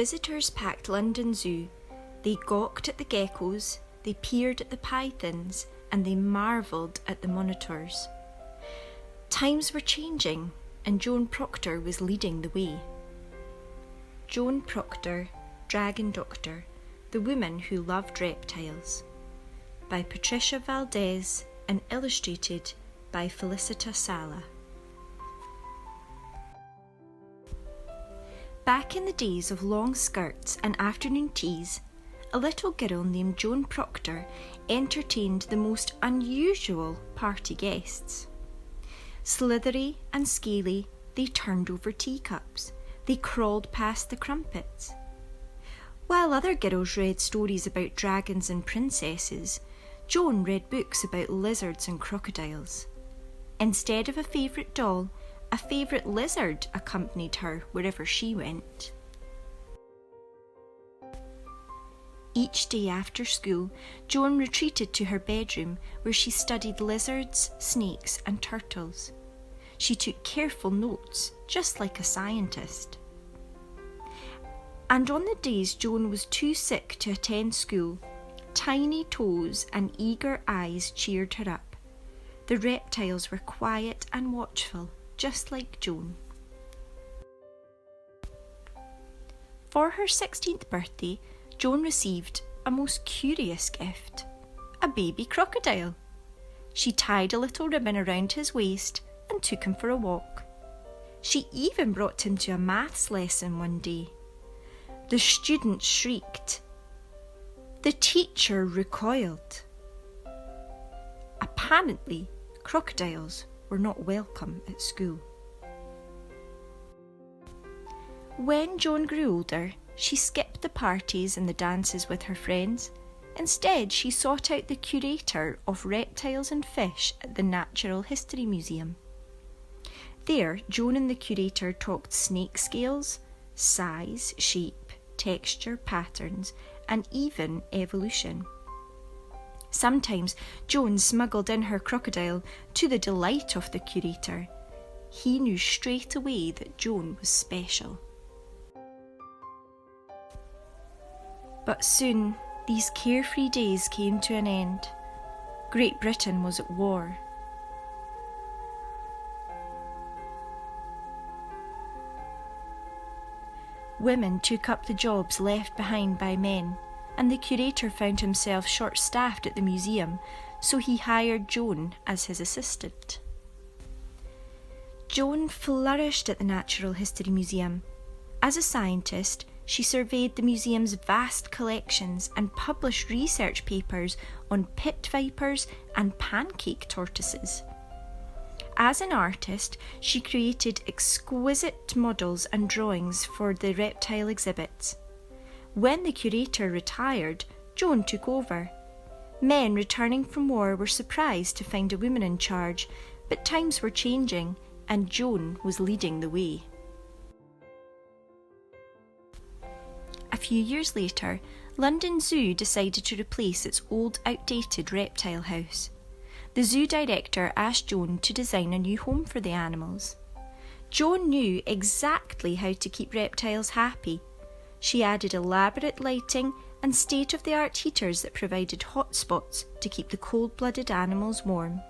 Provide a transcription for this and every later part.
visitors packed London Zoo, they gawked at the geckos, they peered at the pythons, and they marvelled at the monitors. Times were changing, and Joan Proctor was leading the way. Joan Proctor, Dragon Doctor, The Woman Who Loved Reptiles, by Patricia Valdez and illustrated by Felicita Sala. Back in the days of long skirts and afternoon teas, a little girl named Joan Proctor entertained the most unusual party guests. Slithery and scaly, they turned over teacups, they crawled past the crumpets. While other girls read stories about dragons and princesses, Joan read books about lizards and crocodiles. Instead of a favourite doll, a favourite lizard accompanied her wherever she went. Each day after school, Joan retreated to her bedroom where she studied lizards, snakes and turtles. She took careful notes, just like a scientist. And on the days Joan was too sick to attend school, tiny toes and eager eyes cheered her up. The reptiles were quiet and watchful, just like Joan. For her 16th birthday, Joan received a most curious gift, a baby crocodile. She tied a little ribbon around his waist and took him for a walk. She even brought him to a maths lesson one day. The students shrieked. The teacher recoiled. Apparently, crocodiles were not welcome at school. When Joan grew older, she skipped the parties and the dances with her friends. Instead, she sought out the curator of reptiles and fish at the Natural History Museum. There, Joan and the curator talked snake scales, size, shape, texture, patterns, and even evolution. Sometimes Joan smuggled in her crocodile to the delight of the curator. He knew straight away that Joan was special. But soon, these carefree days came to an end. Great Britain was at war. Women took up the jobs left behind by men, and the curator found himself short-staffed at the museum, so he hired Joan as his assistant. Joan flourished at the Natural History Museum. As a scientist, she surveyed the museum's vast collections and published research papers on pit vipers and pancake tortoises. As an artist, she created exquisite models and drawings for the reptile exhibits. When the curator retired, Joan took over. Men returning from war were surprised to find a woman in charge, but times were changing and Joan was leading the way. A few years later, London Zoo decided to replace its old, outdated reptile house. The zoo director asked Joan to design a new home for the animals. Joan knew exactly how to keep reptiles happy. She added elaborate lighting and state-of-the-art heaters that provided hot spots to keep the cold-blooded animals warm.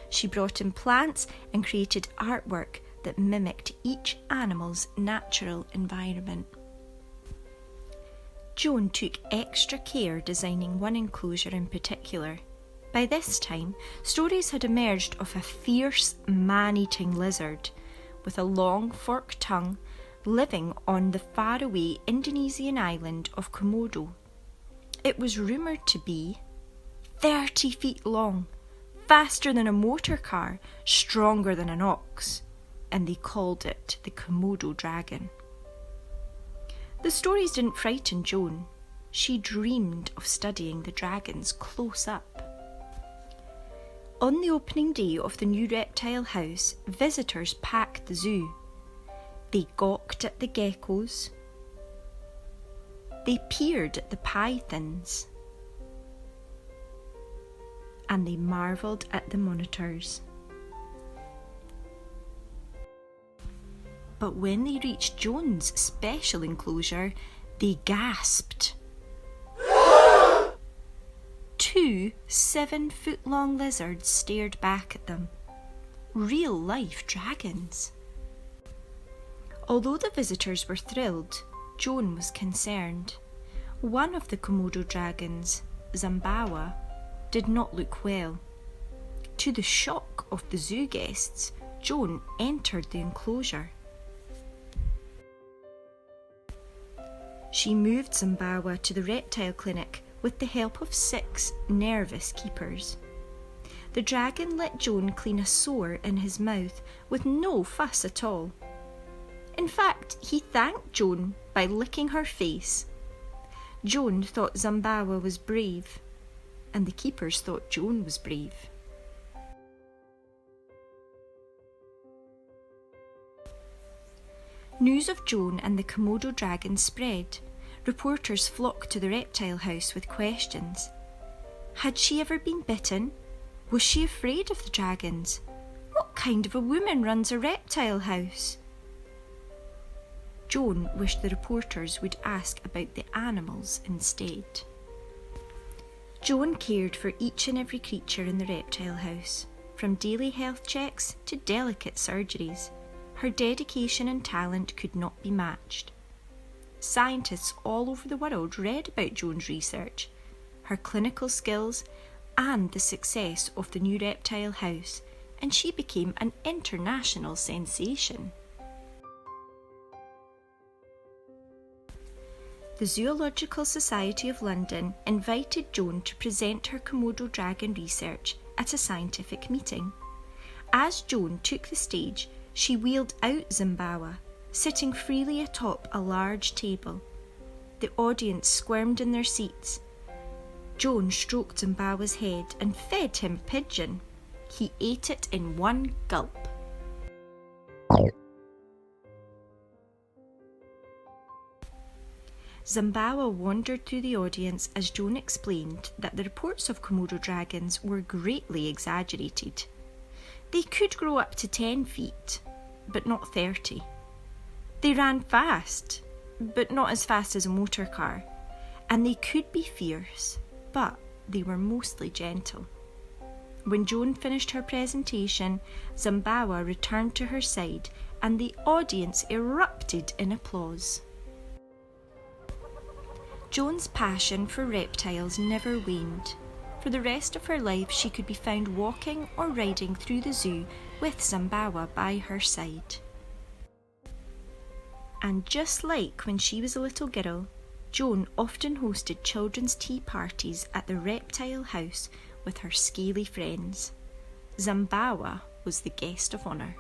She brought in plants and created artwork that mimicked each animal's natural environment. Joan took extra care designing one enclosure in particular. By this time, stories had emerged of a fierce, man-eating lizard with a long forked tongue living on the faraway Indonesian island of Komodo. It was rumoured to be 30 feet long, faster than a motor car, stronger than an ox, and they called it the Komodo dragon. The stories didn't frighten Joan. She dreamed of studying the dragons close up. On the opening day of the new reptile house, visitors packed the zoo. They gawked at the geckos. They peered at the pythons. And they marvelled at the monitors. But when they reached Joan's special enclosure, they gasped. 2 7-foot-long lizards stared back at them. Real-life dragons. Although the visitors were thrilled, Joan was concerned. One of the Komodo dragons, Zambawa, did not look well. To the shock of the zoo guests, Joan entered the enclosure. She moved Zambawa to the reptile clinic with the help of 6 nervous keepers. The dragon let Joan clean a sore in his mouth with no fuss at all. In fact, he thanked Joan by licking her face. Joan thought Zambawa was brave, and the keepers thought Joan was brave. News of Joan and the Komodo dragon spread. Reporters flocked to the reptile house with questions. Had she ever been bitten? Was she afraid of the dragons? What kind of a woman runs a reptile house? Joan wished the reporters would ask about the animals instead. Joan cared for each and every creature in the reptile house, from daily health checks to delicate surgeries. Her dedication and talent could not be matched. Scientists all over the world read about Joan's research, her clinical skills, and the success of the new reptile house, and she became an international sensation. The Zoological Society of London invited Joan to present her Komodo dragon research at a scientific meeting. As Joan took the stage, she wheeled out Zambawa, sitting freely atop a large table. The audience squirmed in their seats. Joan stroked Zambawa's head and fed him pigeon. He ate it in one gulp. Zambawa wandered through the audience as Joan explained that the reports of Komodo dragons were greatly exaggerated. They could grow up to 10 feet, but not 30. They ran fast, but not as fast as a motor car, and they could be fierce, but they were mostly gentle. When Joan finished her presentation, Zambawa returned to her side and the audience erupted in applause. Joan's passion for reptiles never waned. For the rest of her life, she could be found walking or riding through the zoo with Zambawa by her side. And just like when she was a little girl, Joan often hosted children's tea parties at the reptile house with her scaly friends. Zambawa was the guest of honour.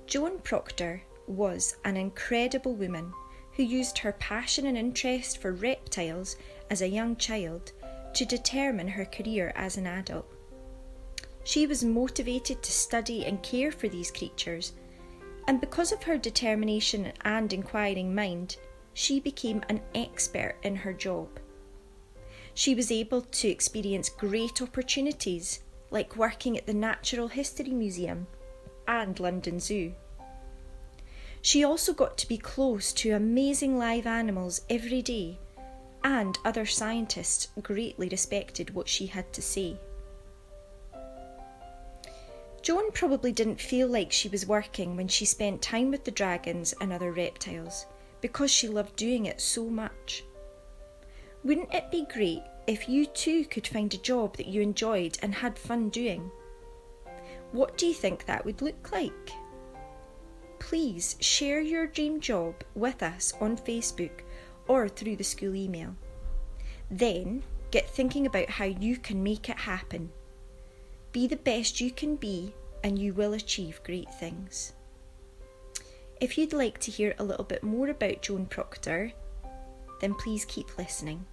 Joan Proctor was an incredible woman who used her passion and interest for reptiles as a young child to determine her career as an adult. She was motivated to study and care for these creatures, and because of her determination and inquiring mind, she became an expert in her job. She was able to experience great opportunities, like working at the Natural History Museum and London Zoo. She also got to be close to amazing live animals every day, and other scientists greatly respected what she had to say. Joan probably didn't feel like she was working when she spent time with the dragons and other reptiles, because she loved doing it so much. Wouldn't it be great if you too could find a job that you enjoyed and had fun doing? What do you think that would look like? Please share your dream job with us on Facebook or through the school email. Then get thinking about how you can make it happen. Be the best you can be and you will achieve great things. If you'd like to hear a little bit more about Joan Proctor, then please keep listening.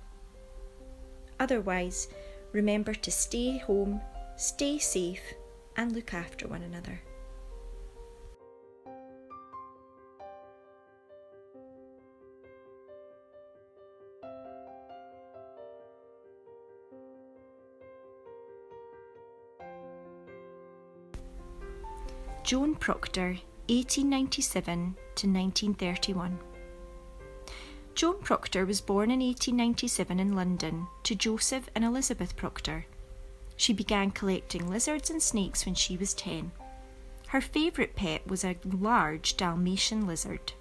Otherwise, remember to stay home, stay safe, and look after one another. Joan Proctor, 1897 to 1931. Joan Proctor was born in 1897 in London to Joseph and Elizabeth Proctor. She began collecting lizards and snakes when she was 10. Her favourite pet was a large Dalmatian lizard.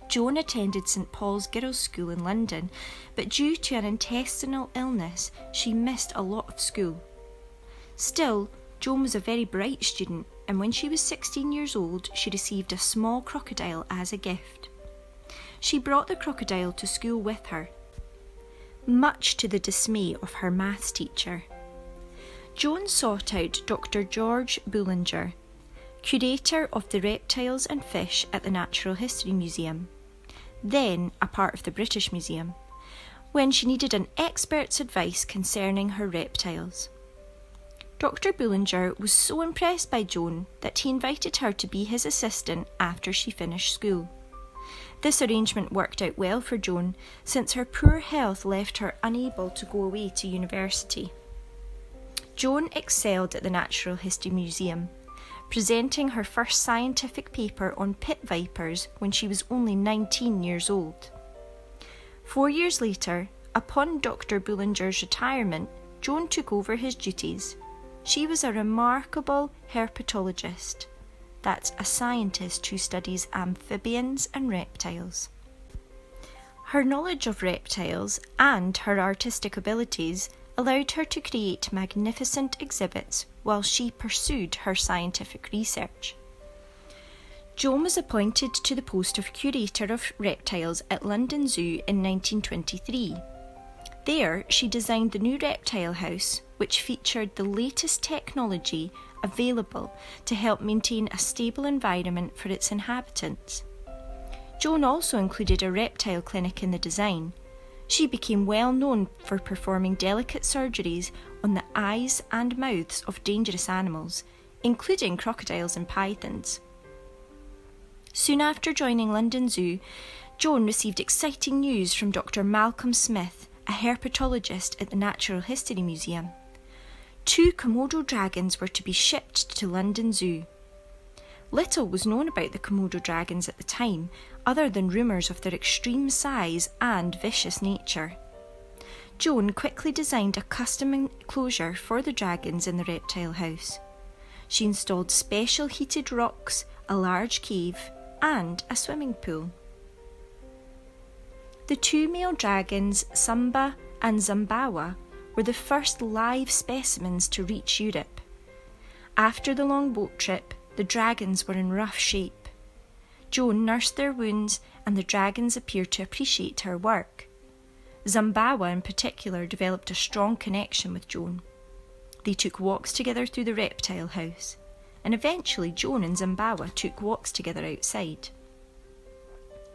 Joan attended St Paul's Girls' School in London, but due to an intestinal illness, she missed a lot of school. Still, Joan was a very bright student, and when she was 16 years old, she received a small crocodile as a gift. She brought the crocodile to school with her, much to the dismay of her maths teacher. Joan sought out Dr. George Bullinger, curator of the reptiles and fish at the Natural History Museum, then a part of the British Museum, when she needed an expert's advice concerning her reptiles. Dr. Bullinger was so impressed by Joan that he invited her to be his assistant after she finished school. This arrangement worked out well for Joan, since her poor health left her unable to go away to university. Joan excelled at the Natural History Museum, presenting her first scientific paper on pit vipers when she was only 19 years old. 4 years later, upon Dr. Bullinger's retirement, Joan took over his duties. She was a remarkable herpetologist. That's a scientist who studies amphibians and reptiles. Her knowledge of reptiles and her artistic abilities allowed her to create magnificent exhibits while she pursued her scientific research. Joan was appointed to the post of curator of reptiles at London Zoo in 1923. There, she designed the new reptile house, which featured the latest technology available to help maintain a stable environment for its inhabitants. Joan also included a reptile clinic in the design. She became well known for performing delicate surgeries on the eyes and mouths of dangerous animals, including crocodiles and pythons. Soon after joining London Zoo, Joan received exciting news from Dr. Malcolm Smith, a herpetologist at the Natural History Museum. 2 Komodo dragons were to be shipped to London Zoo. Little was known about the Komodo dragons at the time, other than rumours of their extreme size and vicious nature. Joan quickly designed a custom enclosure for the dragons in the reptile house. She installed special heated rocks, a large cave, and a swimming pool. The 2 male dragons, Samba and Zambawa, were the first live specimens to reach Europe. After the long boat trip, the dragons were in rough shape. Joan nursed their wounds, and the dragons appeared to appreciate her work. Zambawa in particular developed a strong connection with Joan. They took walks together through the reptile house, and eventually Joan and Zambawa took walks together outside.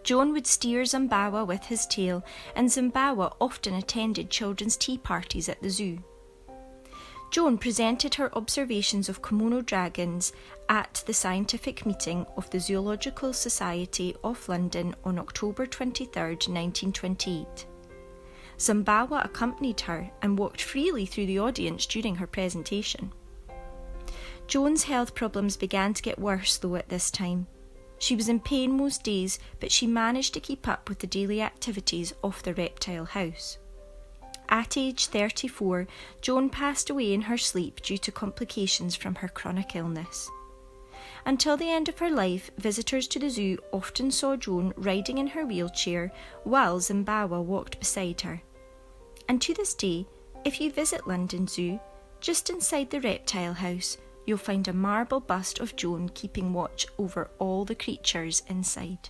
Joan would steer Zambawa with his tail, and Zambawa often attended children's tea parties at the zoo. Joan presented her observations of Komodo dragons at the scientific meeting of the Zoological Society of London on October 23, 1928. Zambawa accompanied her and walked freely through the audience during her presentation. Joan's health problems began to get worse though at this time. She was in pain most days, but she managed to keep up with the daily activities of the reptile house. At age 34, Joan passed away in her sleep due to complications from her chronic illness. Until the end of her life, visitors to the zoo often saw Joan riding in her wheelchair while Zambawa walked beside her. And to this day, if you visit London Zoo, just inside the reptile house, you'll find a marble bust of Joan keeping watch over all the creatures inside.